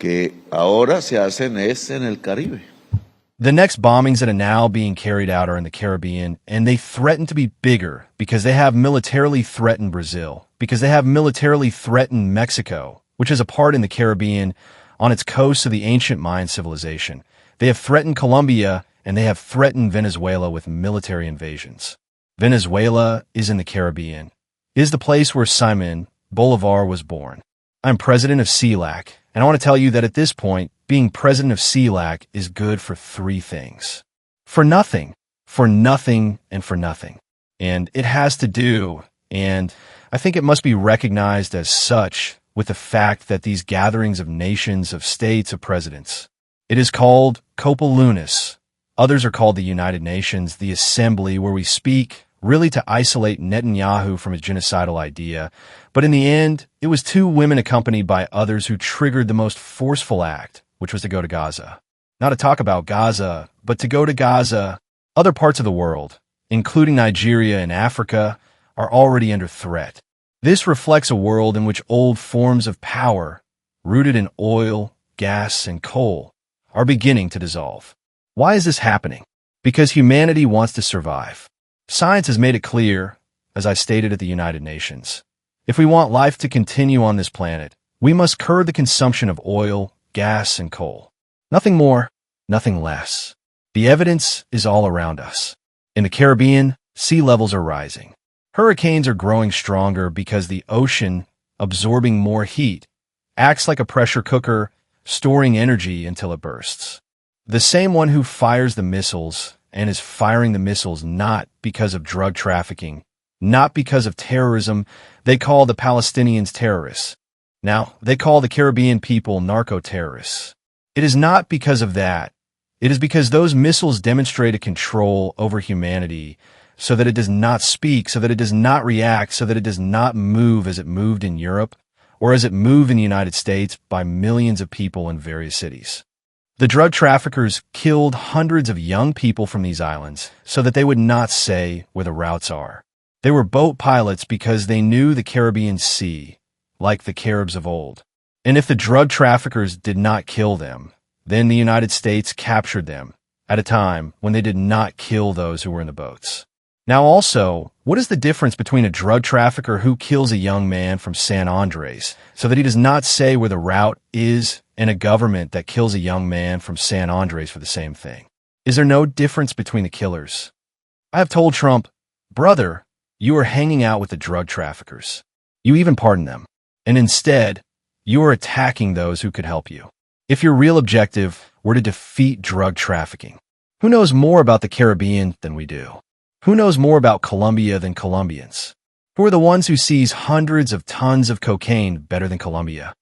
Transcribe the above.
que ahora se hacen es en el Caribe. The next bombings that are now being carried out are in the Caribbean, and they threaten to be bigger because they have militarily threatened Brazil, because they have militarily threatened Mexico, which is a part in the Caribbean on its coast of the ancient Mayan civilization. They have threatened Colombia, and they have threatened Venezuela with military invasions. Venezuela is in the Caribbean. It is the place where Simon Bolivar was born. I'm president of CELAC, and I want to tell you that at this point, being president of CELAC is good for three things. For nothing, and for nothing. And it has to do, and I think it must be recognized as such, with the fact that these gatherings of nations, of states, of presidents. It is called Copa Lunis. Others are called the United Nations, the Assembly, where we speak really to isolate Netanyahu from his genocidal idea. But in the end, it was two women accompanied by others who triggered the most forceful act, which was to go to Gaza. Not to talk about Gaza, but to go to Gaza. Other parts of the world, including Nigeria and Africa, are already under threat. This reflects a world in which old forms of power, rooted in oil, gas, and coal, are beginning to dissolve. Why is this happening? Because humanity wants to survive. Science has made it clear, as I stated at the United Nations. If we want life to continue on this planet, we must curb the consumption of oil, gas, and coal. Nothing more, nothing less. The evidence is all around us. In the Caribbean, sea levels are rising. Hurricanes are growing stronger because the ocean, absorbing more heat, acts like a pressure cooker, storing energy until it bursts. The same one who fires the missiles and is firing the missiles not because of drug trafficking, not because of terrorism, they call the Palestinians terrorists. Now, they call the Caribbean people narco-terrorists. It is not because of that. It is because those missiles demonstrate a control over humanity so that it does not speak, so that it does not react, so that it does not move as it moved in Europe or as it moved in the United States by millions of people in various cities. The drug traffickers killed hundreds of young people from these islands so that they would not say where the routes are. They were boat pilots because they knew the Caribbean Sea, like the Caribs of old. And if the drug traffickers did not kill them, then the United States captured them at a time when they did not kill those who were in the boats. Now also, what is the difference between a drug trafficker who kills a young man from San Andrés so that he does not say where the route is and a government that kills a young man from San Andrés for the same thing? Is there no difference between the killers? I have told Trump, brother, you are hanging out with the drug traffickers. You even pardon them. And instead, you are attacking those who could help you. If your real objective were to defeat drug trafficking, who knows more about the Caribbean than we do? Who knows more about Colombia than Colombians? Who are the ones who seize hundreds of tons of cocaine better than Colombia?